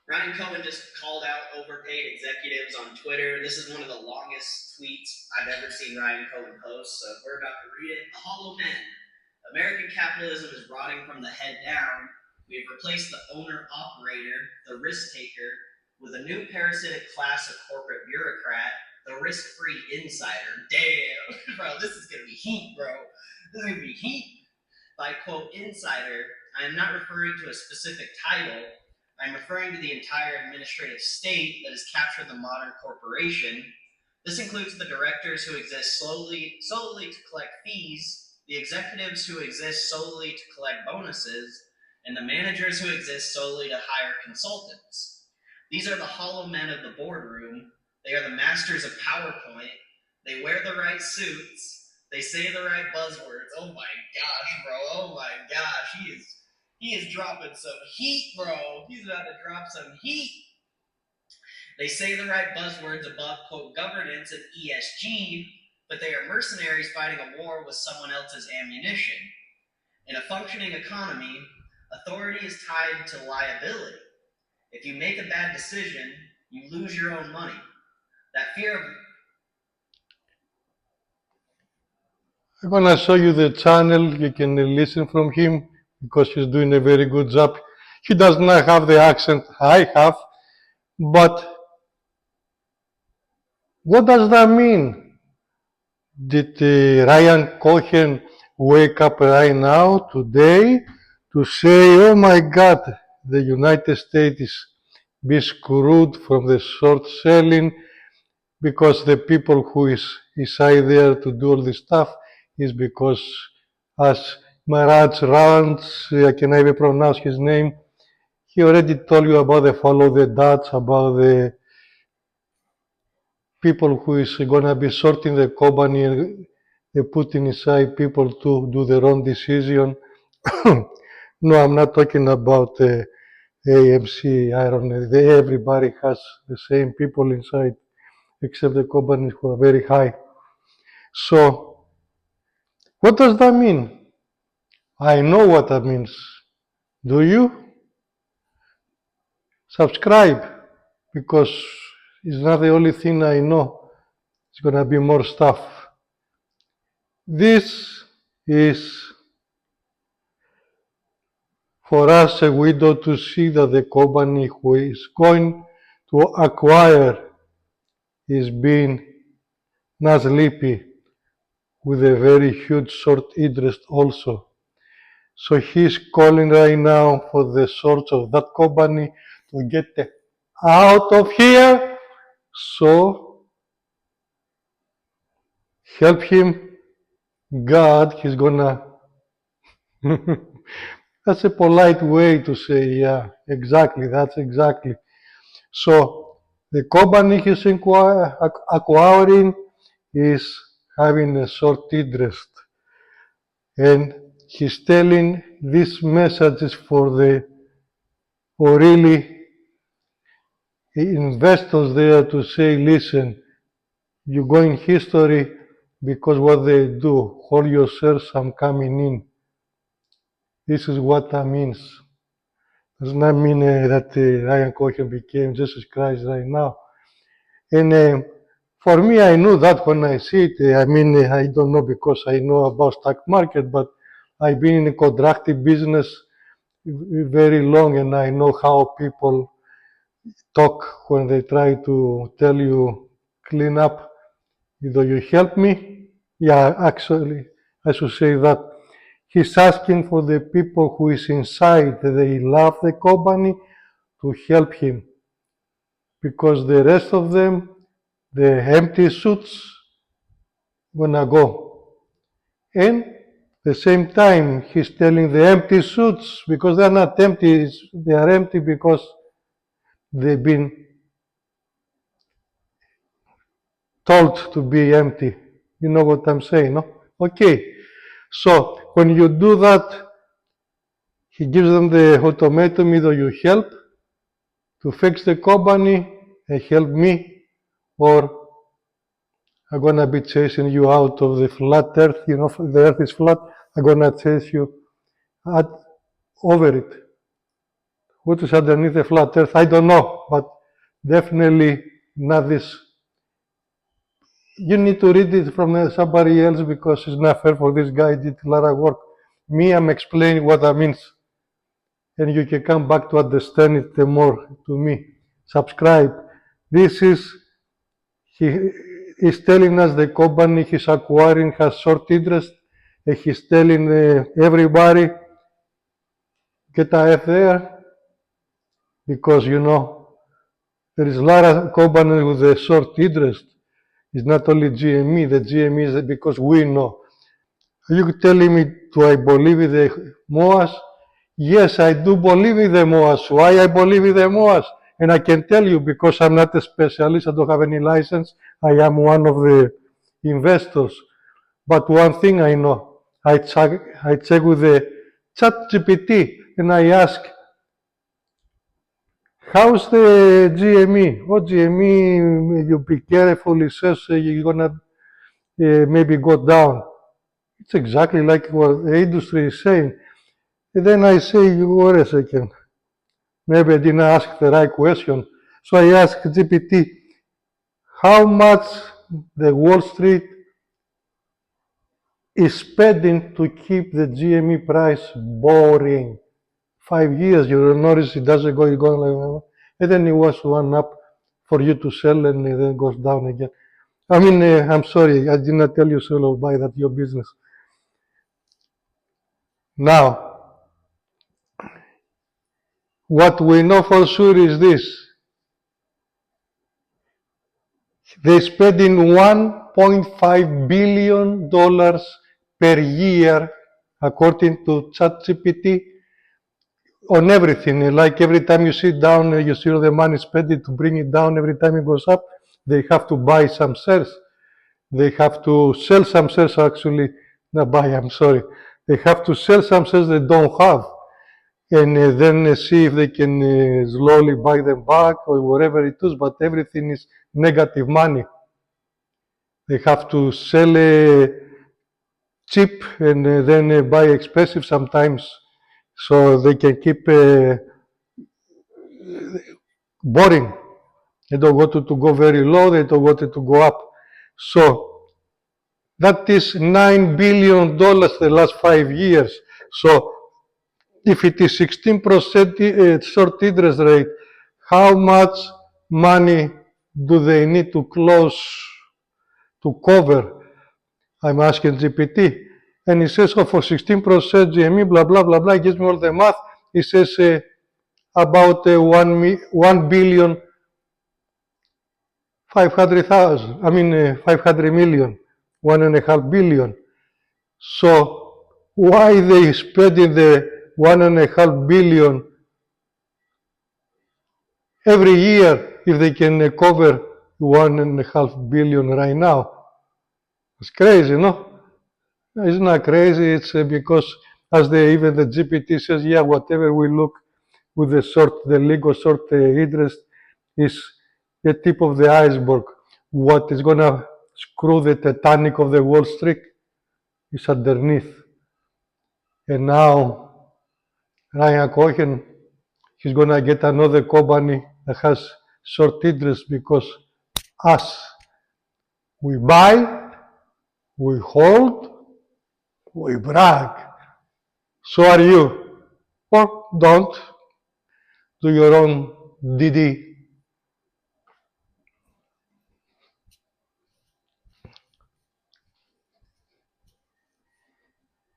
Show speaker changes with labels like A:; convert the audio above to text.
A: Ryan Cohen just called out overpaid executives on Twitter. This is one of the longest tweets I've ever seen Ryan Cohen post, so we're about to read it. The Hollow Men. American capitalism is rotting from the head down. We have replaced the owner operator, the risk taker, with a new parasitic class of corporate bureaucrat, the risk free insider. Damn, bro, this is gonna be heat, bro. This is gonna be heat. By quote insider, I am not referring to a specific title. I'm referring to the entire administrative state that has captured the modern corporation. This includes the directors who exist solely to collect fees, the executives who exist solely to collect bonuses, and the managers who exist solely to hire consultants. These are the hollow men of the boardroom. They are the masters of PowerPoint. They wear the right suits. They say the right buzzwords. Oh my gosh, bro. Oh my gosh. He is dropping some heat, bro. He's about to drop some heat. They say the right buzzwords above, quote, governance and ESG, but they are mercenaries fighting a war with someone else's ammunition. In a functioning economy, authority is tied to liability. If you make a bad decision, you lose your own money. That fear of
B: I'm gonna show you the channel. You can listen from him because he's doing a very good job. He does not have the accent I have, but what does that mean? Did Ryan Cohen wake up right now, today, to say, oh my God, the United States is be screwed from the short selling because the people who is inside there to do all this stuff is because as Maharaj Rans, I can even pronounce his name, he already told you about the follow the Dutch, about the people who is gonna be sorting the company and they putting inside people to do their own decision. No, I'm not talking about AMC, Iron. Everybody has the same people inside, except the companies who are very high. So, what does that mean? I know what that means. Do you? Subscribe, because it's not the only thing I know. It's gonna be more stuff. This is for us a window to see that the company who is going to acquire is being not sleepy with a very huge short interest also. So he's calling right now for the shorts of that company to get out of here. So help him, God, he's gonna. That's a polite way to say, yeah, exactly, that's exactly. So the company he's acquiring is having a short interest. And he's telling these messages for the for really investors there to say, listen, you go in history because what they do, hold your shares, I'm coming in. This is what that means. Does not mean that Ryan Cohen became Jesus Christ right now. And for me, I knew that when I see it. I mean, I don't know because I know about stock market, but I've been in a contractive business very long, and I know how people talk when they try to tell you clean up. Do you help me? Yeah, actually, I should say that he's asking for the people who is inside. They love the company to help him because the rest of them, the empty suits, gonna go. And the same time, he's telling the empty suits because they're not empty, they are empty because they've been told to be empty. You know what I'm saying, no? Okay. So when you do that, he gives them the ultimatum: either you help to fix the company and help me, or I'm gonna be chasing you out of the flat earth. You know, the earth is flat. I'm gonna chase you over it. What is underneath the flat earth? I don't know, but definitely not this. You need to read it from somebody else because it's not fair for this guy. Did a lot of work. Me, I'm explaining what that means. And you can come back to understand it more to me. Subscribe. This is, he is telling us the company he's acquiring has short interest, and he's telling everybody, get ahead there, because there is a lot of companies with a short interest. It's not only GME, the GME is because we know. Are you telling me, do I believe in the MoAss? Yes, I do believe in the MoAss. Why I believe in the MoAss? And I can tell you because I'm not a specialist, I don't have any license, I am one of the investors. But one thing I know, I check with the chat GPT and I ask, how's the GME? Oh, GME, you be careful, it says you're gonna maybe go down. It's exactly like what the industry is saying. And then I say, wait a second, maybe I didn't ask the right question. So I asked GPT, how much the Wall Street is spending to keep the GME price boring. 5 years, you will notice it doesn't go, it goes like, and then it was one up for you to sell and then it goes down again. I mean, I'm sorry, I did not tell you sell or buy, that's your business. Now, what we know for sure is this. They're spending $1.5 billion per year, according to ChatGPT, on everything. Like every time you sit down, you see all the money spent to bring it down. Every time it goes up, they have to buy some shares. They have to sell some shares, actually. Not buy, I'm sorry. They have to sell some shares they don't have. And then see if they can slowly buy them back or whatever it is. But everything is negative money. They have to sell cheap and then buy expensive sometimes so they can keep boring. They don't want it to go very low, they don't want it to go up. So that is $9 billion the last 5 years. So if it is 16% short interest rate, how much money do they need to close to cover? I'm asking GPT. And it says, oh, for 16% GME, blah, blah, blah, blah. It gives me all the math. It says about 1 billion 500,000. I mean, 500 million, 1.5 billion. So why they spending the 1.5 billion every year if they can cover 1.5 billion right now? It's crazy, no? It's not crazy. It's because, as even the GPT says, yeah, whatever we look with the legal short interest is the tip of the iceberg. What is gonna screw the Titanic of the Wall Street is underneath. And now Ryan Cohen, he's gonna get another company that has short interest because us, we buy, we hold, we brag. So are you. Or don't. Do your own DD.